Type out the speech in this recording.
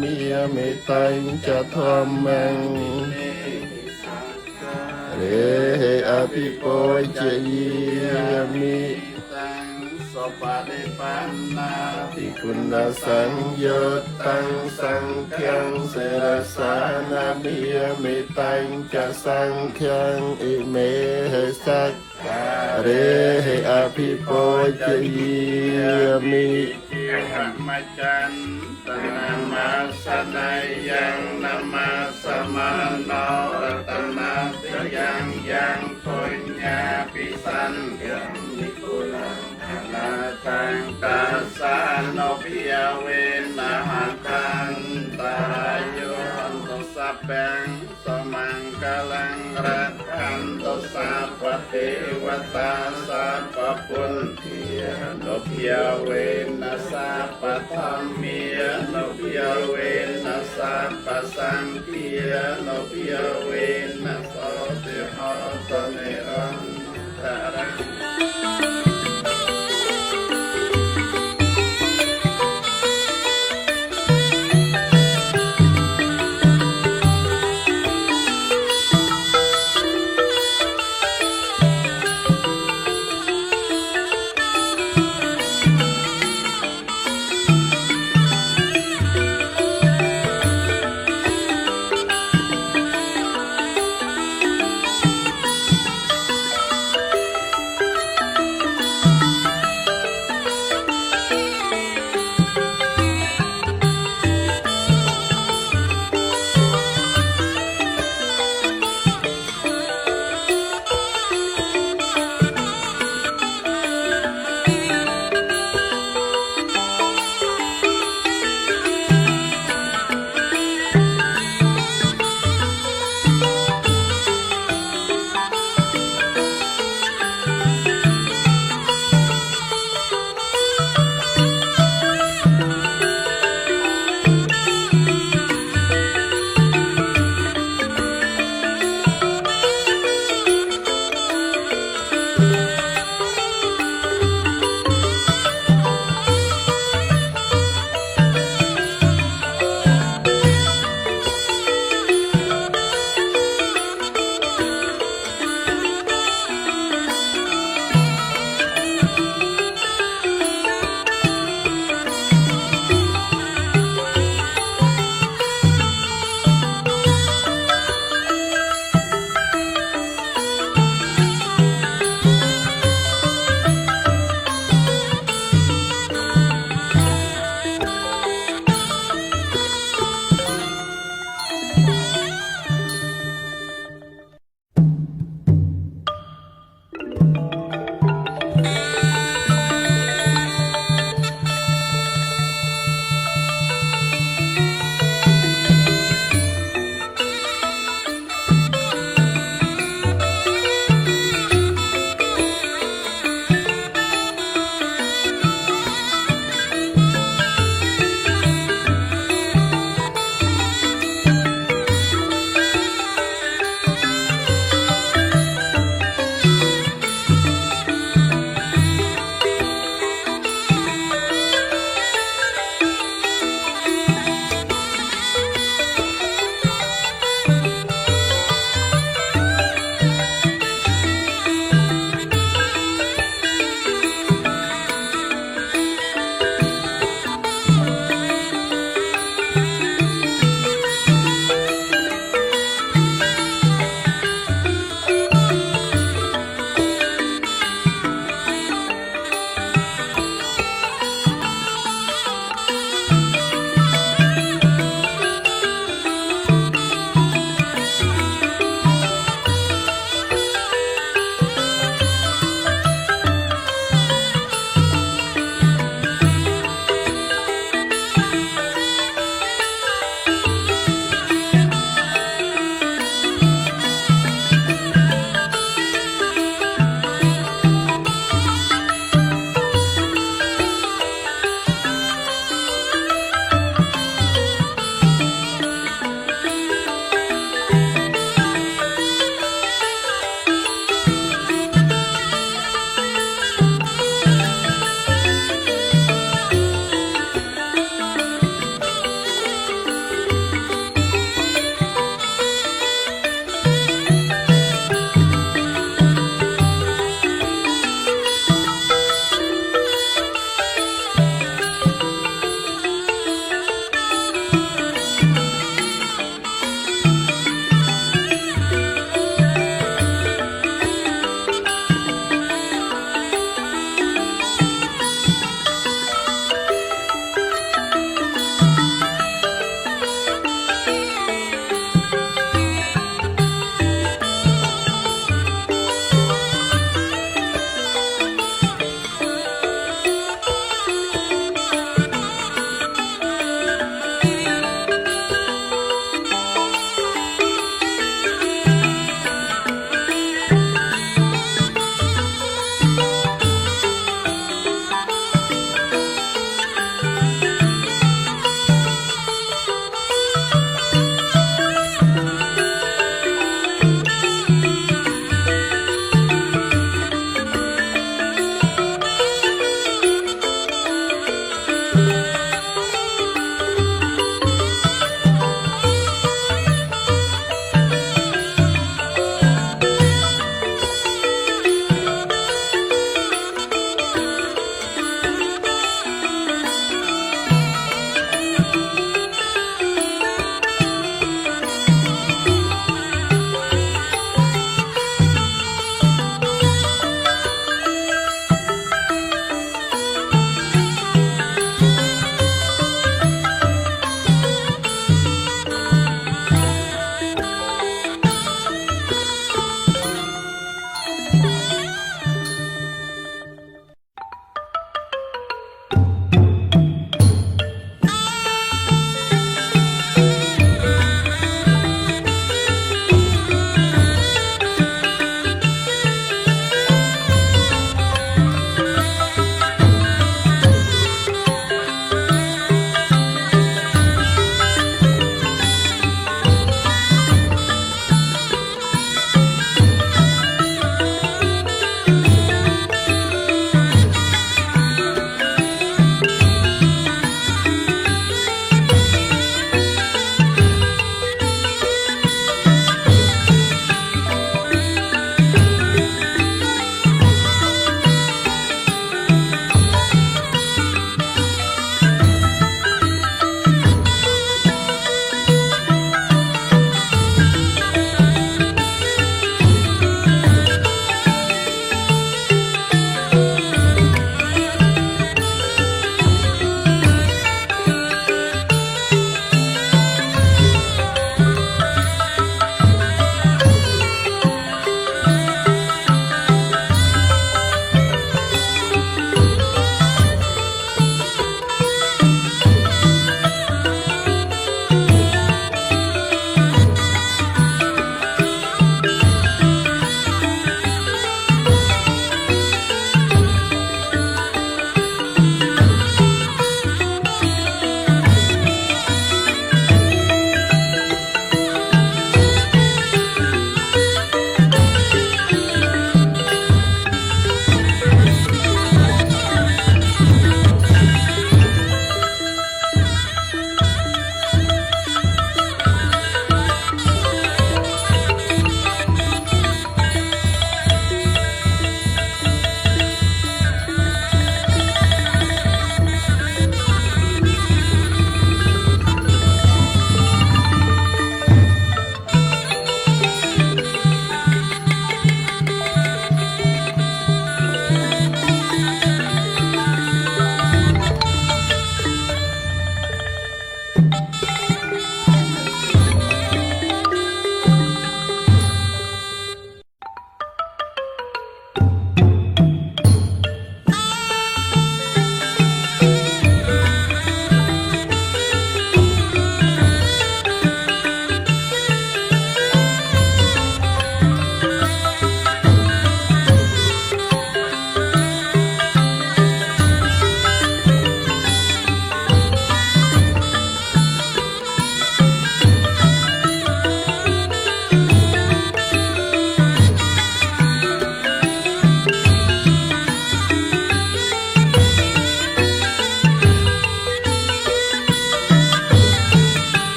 มิเมตังจะธรรมังเรอภิโปเจยมิสปะเดปันนาภิคุณสังโยตังสังฆังเสรสานามิเมตังจะสังฆังอิเมสักเรอภิโปเจยมิหัมจันตนามาสนายังนามาสมาโนรัตนายังยังปุญญาปิสันยังนิคุลังนาตังตัสสะโนภิยเวนะหันตังตายุนตุสัพพังสมังกลังรักขันตุสัพพะเทวตาสัพพะปุณเทียโนภิยเวนะสัพพะธัมมีโนภิยเวนะสัพพะสังฆีโนภิยเว